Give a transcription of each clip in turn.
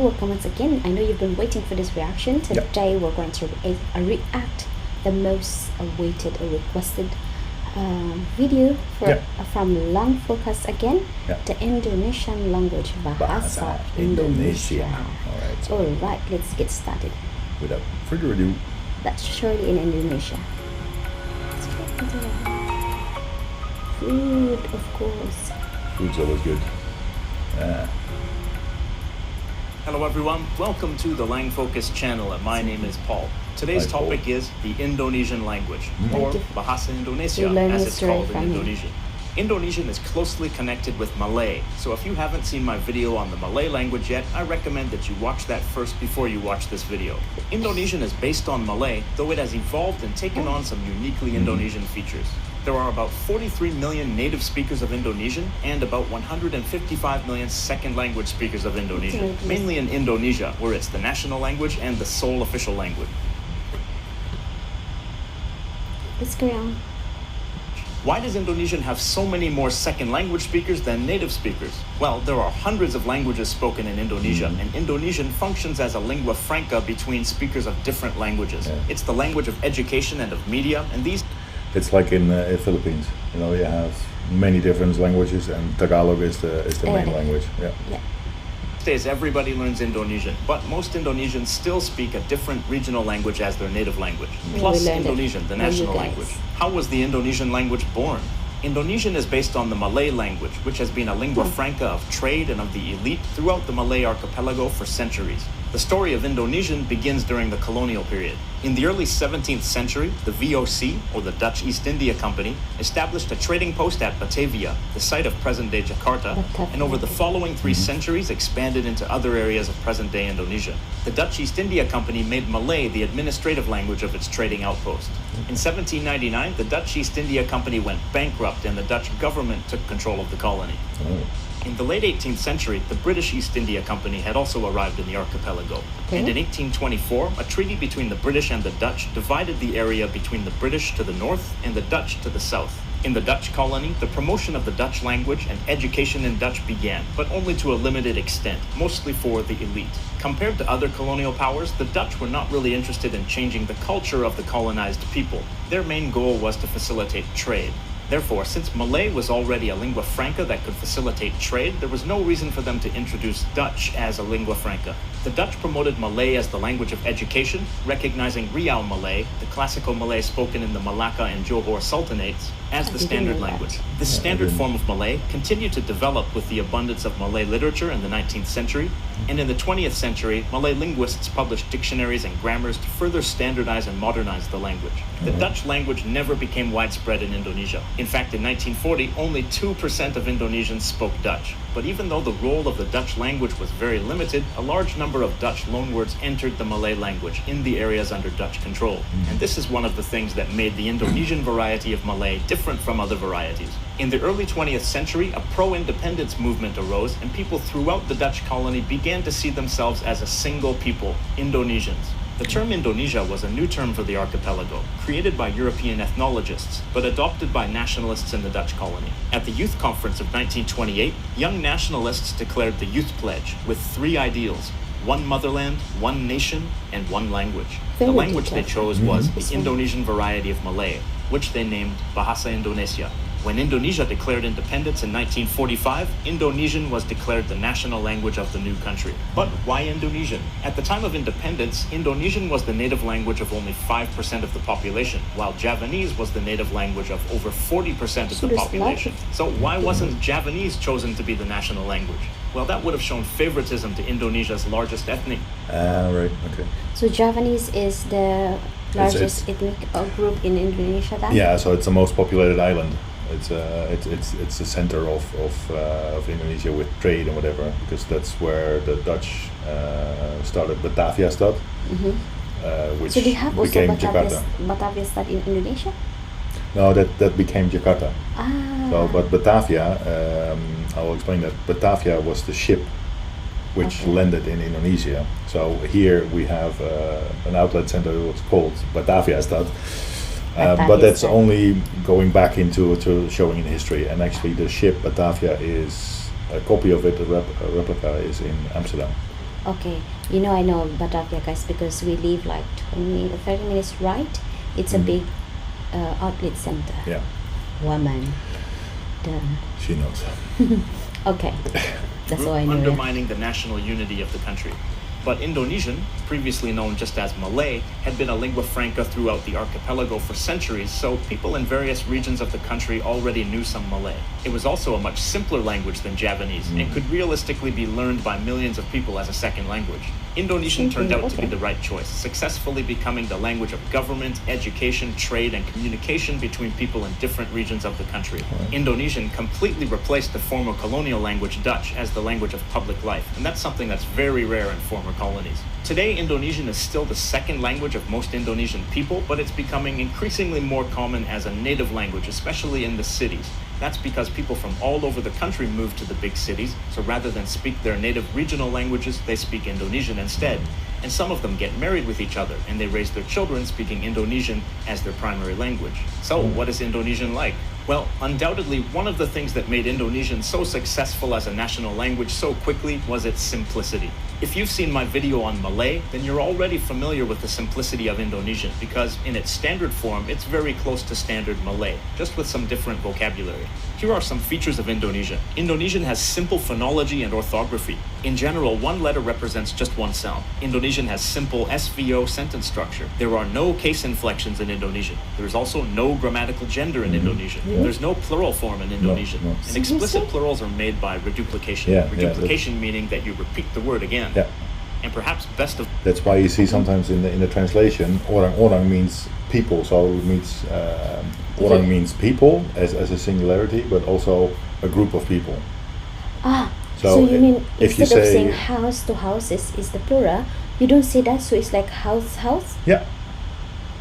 our comments again. I know you've been waiting for this reaction. Today we're going to react the most awaited or requested video from Long Focus again, the Indonesian language, Bahasa Indonesia. Alright, let's get started. Without further ado, that's surely in Indonesia. Food, of course. Food's always good. Hello everyone, welcome to the Lang Focus channel, and my name is Paul. Today's topic is the Indonesian language, or Bahasa Indonesia as it's called in Indonesian. Indonesian is closely connected with Malay, so if you haven't seen my video on the Malay language yet, I recommend that you watch that first before you watch this video. Indonesian is based on Malay, though it has evolved and taken on some uniquely Indonesian features. There are about 43 million native speakers of Indonesian and about 155 million second language speakers of Indonesian, mainly in Indonesia, where it's the national language and the sole official language. Let's go on. Why does Indonesian have so many more second language speakers than native speakers? Well, there are hundreds of languages spoken in Indonesia, and Indonesian functions as a lingua franca between speakers of different languages. It's the language of education and of media, and these... It's like in Philippines, you know, you have many different languages, and Tagalog is the main language. These days, everybody learns Indonesian, but most Indonesians still speak a different regional language as their native language, plus Indonesian, the national language. How was the Indonesian language born? Indonesian is based on the Malay language, which has been a lingua franca of trade and of the elite throughout the Malay archipelago for centuries. The story of Indonesian begins during the colonial period. In the early 17th century, the VOC, or the Dutch East India Company, established a trading post at Batavia, the site of present-day Jakarta, and over the following 3 centuries expanded into other areas of present-day Indonesia. The Dutch East India Company made Malay the administrative language of its trading outpost. In 1799, the Dutch East India Company went bankrupt and the Dutch government took control of the colony. In the late 18th century, the British East India Company had also arrived in the archipelago. And in 1824, a treaty between the British and the Dutch divided the area between the British to the north and the Dutch to the south. In the Dutch colony, the promotion of the Dutch language and education in Dutch began, but only to a limited extent, mostly for the elite. Compared to other colonial powers, the Dutch were not really interested in changing the culture of the colonized people. Their main goal was to facilitate trade. Therefore, since Malay was already a lingua franca that could facilitate trade, there was no reason for them to introduce Dutch as a lingua franca. The Dutch promoted Malay as the language of education, recognizing Riau Malay, the classical Malay spoken in the Malacca and Johor Sultanates, as the standard language. This standard form of Malay continued to develop with the abundance of Malay literature in the 19th century, and in the 20th century, Malay linguists published dictionaries and grammars to further standardize and modernize the language. The Dutch language never became widespread in Indonesia. In fact, in 1940, only 2% of Indonesians spoke Dutch. But even though the role of the Dutch language was very limited, a large number of Dutch loanwords entered the Malay language in the areas under Dutch control. And this is one of the things that made the Indonesian variety of Malay different from other varieties. In the early 20th century, a pro-independence movement arose, and people throughout the Dutch colony began to see themselves as a single people, Indonesians. The term Indonesia was a new term for the archipelago, created by European ethnologists, but adopted by nationalists in the Dutch colony. At the Youth Conference of 1928, young nationalists declared the Youth Pledge with 3 ideals: one motherland, one nation, and one language. The language they chose was the Indonesian variety of Malay, which they named Bahasa Indonesia. When Indonesia declared independence in 1945, Indonesian was declared the national language of the new country. But why Indonesian? At the time of independence, Indonesian was the native language of only 5% of the population, while Javanese was the native language of over 40% of the population. So why wasn't Javanese chosen to be the national language? Well, that would have shown favoritism to Indonesia's largest ethnic. Right, okay. So Javanese is the largest ethnic group in Indonesia then? Yeah, so it's the most populated island. It's the center of Indonesia with trade and whatever, because that's where the Dutch started Batavia stad, which so they have also became Jakarta. Batavia stad in Indonesia? No, that became Jakarta. Ah. So, but Batavia, I'll explain that. Batavia was the ship which landed in Indonesia. So here we have an outlet center that's called Batavia stad. But that's only going back into showing in history, and actually the ship Batavia is a copy of it, a replica is in Amsterdam. Okay, you know I know Batavia, guys, because we live like 20 or 30 minutes right. It's a big outlet center. Yeah, Woman. Duh. she knows. Okay, that's all I know. Undermining the national unity of the country. But Indonesian, previously known just as Malay, had been a lingua franca throughout the archipelago for centuries, so people in various regions of the country already knew some Malay. It was also a much simpler language than Javanese and could realistically be learned by millions of people as a second language. Indonesian turned out to be the right choice, successfully becoming the language of government, education, trade, and communication between people in different regions of the country. Right. Indonesian completely replaced the former colonial language Dutch as the language of public life, and that's something that's very rare in former colonies. Today, Indonesian is still the second language of most Indonesian people, but it's becoming increasingly more common as a native language, especially in the cities. That's because people from all over the country move to the big cities, so rather than speak their native regional languages, they speak Indonesian instead. And some of them get married with each other, and they raise their children speaking Indonesian as their primary language. So, what is Indonesian like? Well, undoubtedly, one of the things that made Indonesian so successful as a national language so quickly was its simplicity. If you've seen my video on Malay, then you're already familiar with the simplicity of Indonesian because in its standard form, it's very close to standard Malay, just with some different vocabulary. Here are some features of Indonesian. Indonesian has simple phonology and orthography. In general, one letter represents just one sound. Indonesian has simple SVO sentence structure. There are no case inflections in Indonesian. There's also no grammatical gender in Indonesian. There's no plural form in Indonesian. No. And explicit plurals are made by reduplication. Reduplication meaning that you repeat the word again. Yeah. And perhaps best of... That's why you see sometimes in the translation, orang means people, so it means orang means people as a singularity, but also a group of people. So you mean if instead you of say, saying house to houses is the plural, you don't say that, so it's like house. Yeah,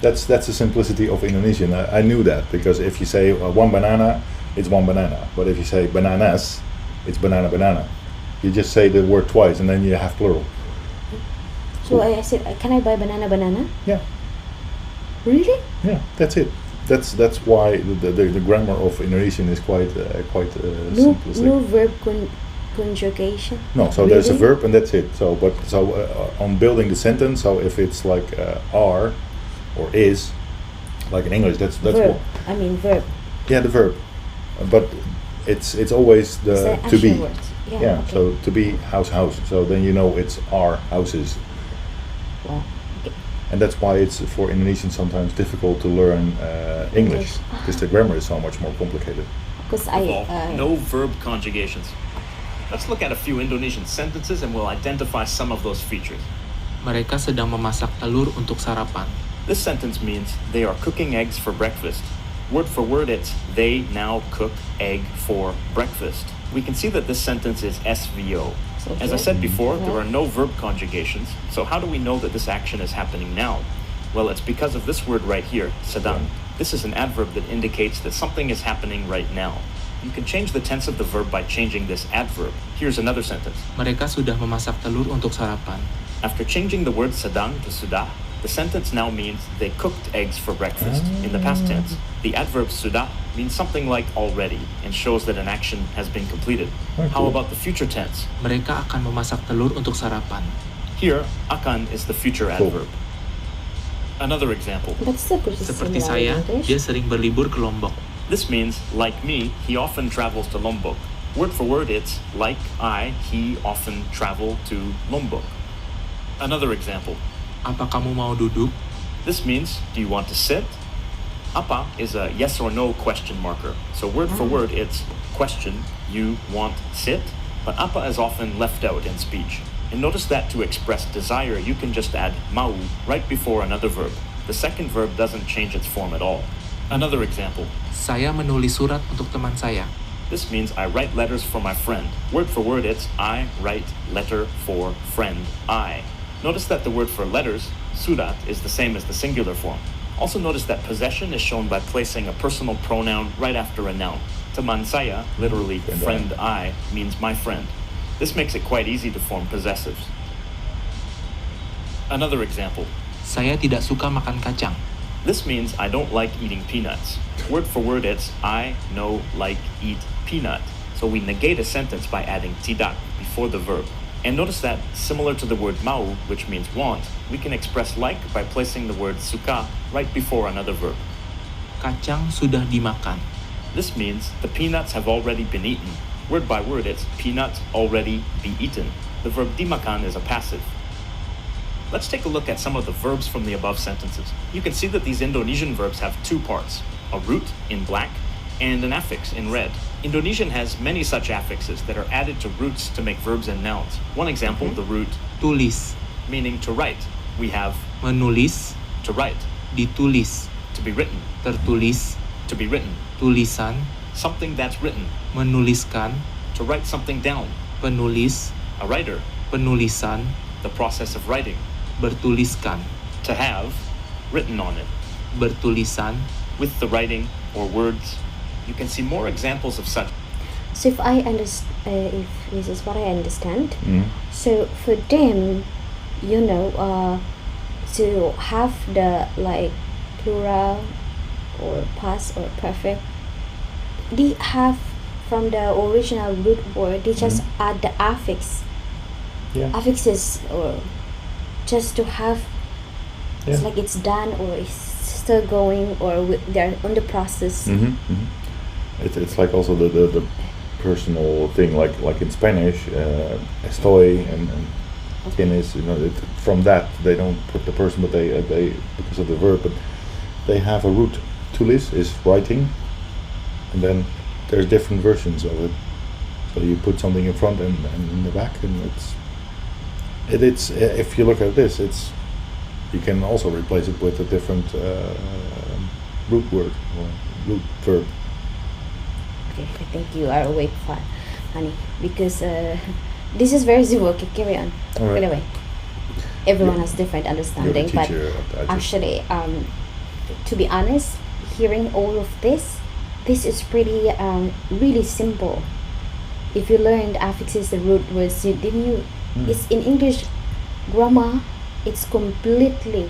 that's the simplicity of Indonesian. I knew that because if you say one banana, it's one banana, but if you say bananas, it's banana. You just say the word twice and then you have plural. So I said, can I buy banana? Yeah. Really? Yeah, that's it. That's why the grammar of Indonesian is quite simplistic. No verb conjugation. No, so there's a verb and that's it. So on building the sentence, so if it's like are or is, like in English, that's verb. what. Verb. Yeah, the verb, but it's always the to be. Word. Yeah. Okay. So to be house. So then you know it's our houses. Wow. Okay. And that's why it's for Indonesian sometimes difficult to learn English because the grammar is so much more complicated. Because no verb conjugations. Let's look at a few Indonesian sentences and we'll identify some of those features. Mereka sedang memasak telur untuk sarapan. This sentence means they are cooking eggs for breakfast. Word for word, it's they now cook egg for breakfast. We can see that this sentence is SVO. As I said before, there are no verb conjugations. So how do we know that this action is happening now? Well, it's because of this word right here, sedang. This is an adverb that indicates that something is happening right now. You can change the tense of the verb by changing this adverb. Here's another sentence. Mereka sudah memasak telur untuk sarapan. After changing the word sedang to sudah, the sentence now means they cooked eggs for breakfast in the past tense. The adverb sudah means something like already and shows that an action has been completed. Okay. How about the future tense? Mereka akan memasak telur untuk sarapan. Here, akan is the future adverb. Another example. But still pretty Seperti similar saya, in English. dia sering berlibur ke Lombok. This means, like me, he often travels to Lombok. Word for word, it's like I, he often travel to Lombok. Another example. Apa kamu mau duduk? This means, do you want to sit? Apa is a yes or no question marker. So word for word, it's question, you want sit, but apa is often left out in speech. And notice that to express desire, you can just add mau right before another verb. The second verb doesn't change its form at all. Another example. Saya menulis surat untuk teman saya. This means I write letters for my friend. Word for word, it's I write letter for friend I. Notice that the word for letters, surat, is the same as the singular form. Also notice that possession is shown by placing a personal pronoun right after a noun. Teman saya, literally friend I, means my friend. This makes it quite easy to form possessives. Another example. Saya tidak suka makan kacang. This means I don't like eating peanuts. Word for word, it's I no like eat peanut. So we negate a sentence by adding tidak before the verb. And notice that, similar to the word mau, which means want, we can express like by placing the word suka right before another verb. Kacang sudah dimakan. This means the peanuts have already been eaten. Word by word, it's peanuts already be eaten. The verb dimakan is a passive. Let's take a look at some of the verbs from the above sentences. You can see that these Indonesian verbs have two parts, a root in black and an affix in red. Indonesian has many such affixes that are added to roots to make verbs and nouns. One example, the root Tulis, meaning to write. We have menulis, to write, ditulis, to be written, tertulis, to be written, tulisan, something that's written, menuliskan, to write something down, penulis, a writer, penulisan, the process of writing, bertuliskan, to have, written on it, bertulisan. with the writing or words. You can see more examples of such. So if if this is what I understand, Mm. so for them, to have the like plural or past or perfect, they have from the original root word, they just add the affixes, or just to have. It's like it's done or it's still going, or they're on the process. It's like also the personal thing, like in Spanish, estoy and tienes, from that they don't put the person, but they because of the verb, but they have a root. Tulis is writing, and then there's different versions of it. So you put something in front and in the back, and it's if you look at this, you can also replace it with a different root word or root verb. Okay, I think you are awake, honey, because this is very simple. Okay, carry on. All right. Anyway, everyone Yeah. has different You're understanding, the but teacher. actually, to be honest, hearing all of this is pretty really simple. If you learned affixes, the root words, it's in English grammar. It's completely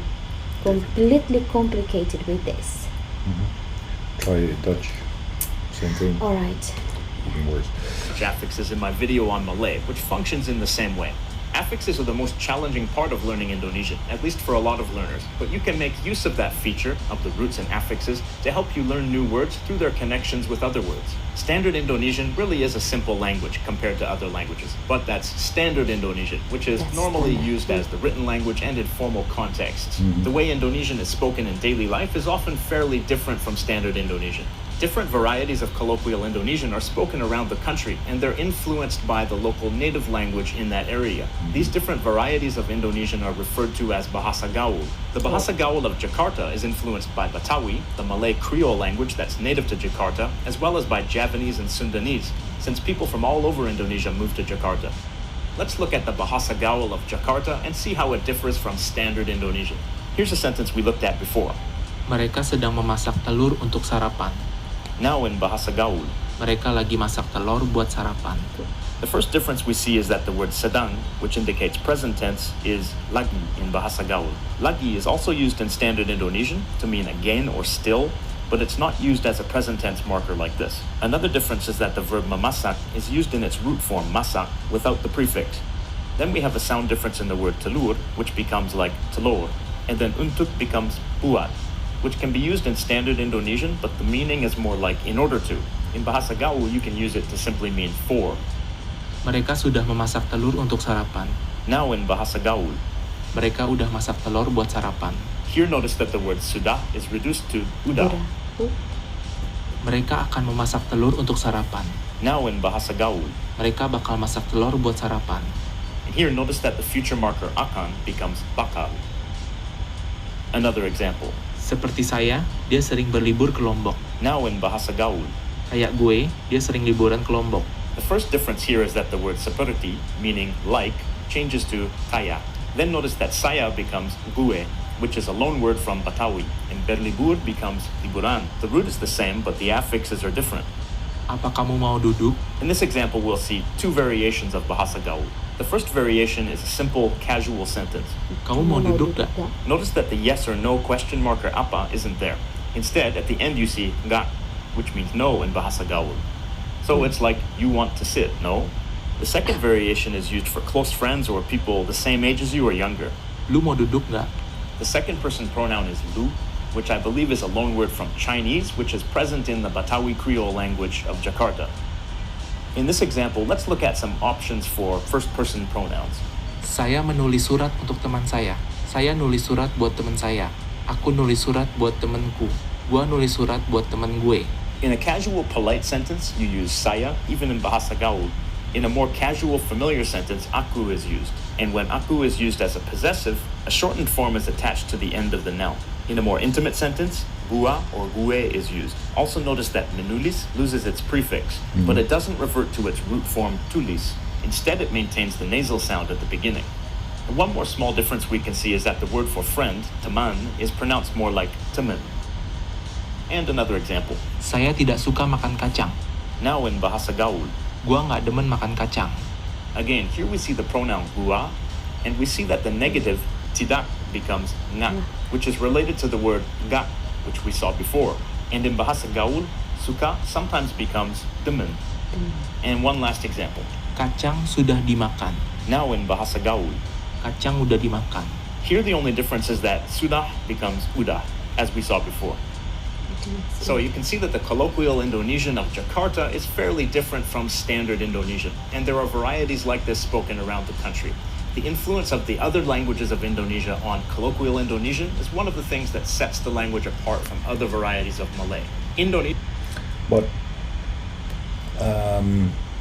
complicated with this. Try Dutch. Same thing. All right. Even worse. Affixes in my video on Malay, which functions in the same way. Affixes are the most challenging part of learning Indonesian, at least for a lot of learners, but you can make use of that feature of the roots and affixes to help you learn new words through their connections with other words. Standard Indonesian really is a simple language compared to other languages, but that's Standard Indonesian, which is That's normally standard. used as the written language and in formal contexts. The way Indonesian is spoken in daily life is often fairly different from Standard Indonesian. Different varieties of colloquial Indonesian are spoken around the country, and they're influenced by the local native language in that area. These different varieties of Indonesian are referred to as Bahasa Gaul. The Bahasa Gaul of Jakarta is influenced by Betawi, the Malay Creole language that's native to Jakarta, as well as by Javanese and Sundanese, since people from all over Indonesia moved to Jakarta. Let's look at the Bahasa Gaul of Jakarta and see how it differs from Standard Indonesian. Here's a sentence we looked at before. Mereka sedang memasak telur untuk sarapan. Now in Bahasa Gaul, Mereka lagi masak telur buat sarapan. the first difference we see is that the word sedang, which indicates present tense, is lagi in Bahasa Gaul. Lagi is also used in Standard Indonesian to mean again or still, but it's not used as a present tense marker like this. Another difference is that the verb memasak is used in its root form masak without the prefix. Then we have a sound difference in the word telur, which becomes like telur, and then untuk becomes buat, which can be used in Standard Indonesian, but the meaning is more like in order to. In Bahasa Gaul, you can use it to simply mean for. Mereka sudah memasak telur untuk sarapan. Now in Bahasa Gaul, Mereka udah masak telur buat sarapan. here notice that the word sudah is reduced to udah. Mereka akan memasak telur untuk sarapan. Now in Bahasa Gaul, Mereka bakal masak telur buat sarapan. and here notice that the future marker akan becomes bakal. Another example. Seperti saya, dia sering berlibur ke Lombok. Now in Bahasa Gaul, Kayak gue, dia sering liburan ke Lombok. the first difference here is that the word seperti, meaning like, changes to kaya. Then notice that saya becomes gue, which is a loan word from Betawi, and berlibur becomes liburan. The root is the same, but the affixes are different. Apa kamu mau duduk? In this example, we'll see two variations of Bahasa Gaul. The first variation is a simple, casual sentence. Kamu mau duduk gak? Notice that the yes or no question marker apa isn't there. Instead, at the end you see enggak, which means no in Bahasa Gaul. So it's like, you want to sit, no? The second variation is used for close friends or people the same age as you or younger. Lu mau duduk nggak? The second person pronoun is lu, which I believe is a loanword from Chinese, which is present in the Betawi Creole language of Jakarta. In this example, let's look at some options for first person pronouns. Saya menulis surat untuk teman saya. Saya nulis surat buat teman saya. Aku nulis surat buat temanku. Gua nulis surat buat teman gue. In a casual, polite sentence, you use saya, even in Bahasa Gaul. In a more casual, familiar sentence, aku is used. And when aku is used as a possessive, a shortened form is attached to the end of the noun. In a more intimate sentence, gua or gue is used. Also notice that menulis loses its prefix, but it doesn't revert to its root form tulis. Instead, it maintains the nasal sound at the beginning. And one more small difference we can see is that the word for friend, teman, is pronounced more like temen. And another example. Saya tidak suka makan kacang. Now in Bahasa Gaul. Gua nggak demen makan kacang. Again, here we see the pronoun gua, and we see that the negative tidak becomes nga, which is related to the word ga, which we saw before. And in Bahasa Gaul, suka sometimes becomes demen. And one last example. Kacang sudah dimakan. Now in Bahasa Gaul. Kacang udah dimakan. Here the only difference is that sudah becomes udah, as we saw before. So you can see that the colloquial Indonesian of Jakarta is fairly different from standard Indonesian, and there are varieties like this spoken around the country. The influence of the other languages of Indonesia on colloquial Indonesian is one of the things that sets the language apart from other varieties of Malay. But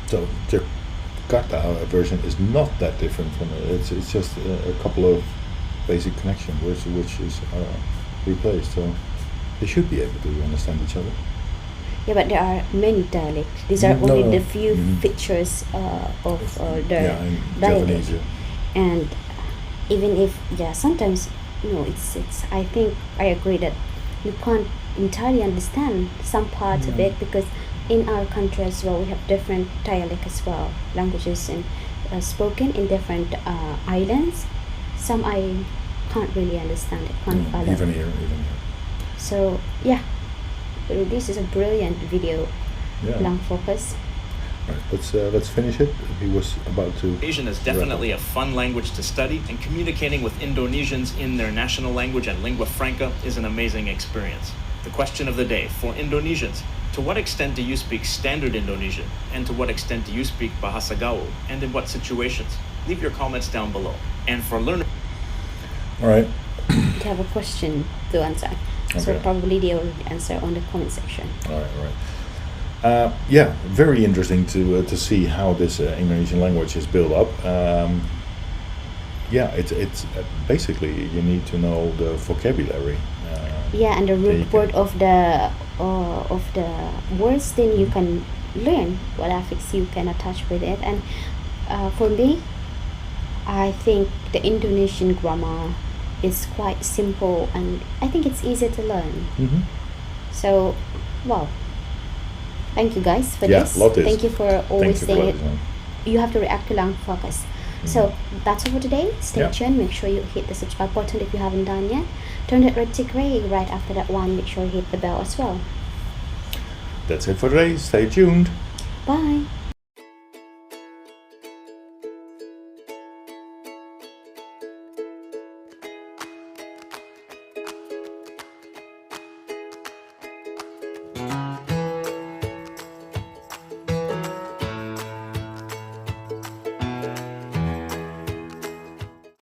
so Jakarta version is not that different from it. It's just a couple of basic connections which is replaced. So they should be able to understand each other. Yeah, but there are many dialects. These are only the few features of the in dialect. Japanese, And even if sometimes it's I think I agree that you can't entirely understand some parts of it, because in our country as well we have different dialect as well, languages and spoken in different islands. Some I can't really understand it, can't follow. Even here. So yeah, this is a brilliant video. Long focus. Right, let's finish it. He was about to. Indonesian is definitely a fun language to study, and communicating with Indonesians in their national language and lingua franca is an amazing experience. The question of the day for Indonesians: to what extent do you speak standard Indonesian, and to what extent do you speak Bahasa Gaul, and in what situations? Leave your comments down below. And for learners, all right, you have a question to answer. So Okay. probably they will answer on the comment section. all right. Very interesting to see how this Indonesian language is built up. It's basically you need to know the vocabulary. And the root word of the words, then you can learn what affix you can attach with it. And for me, I think the Indonesian grammar is quite simple, and I think it's easy to learn. So, wow. Thank you guys for this. Love this. Thank you for always Thank you saying for it. listening. You have to react to long focus. So that's all for today. Stay Yeah. tuned. Make sure you hit the subscribe button if you haven't done yet. Turn it red to gray. Right after that one, make sure you hit the bell as well. That's it for today. Stay tuned. Bye.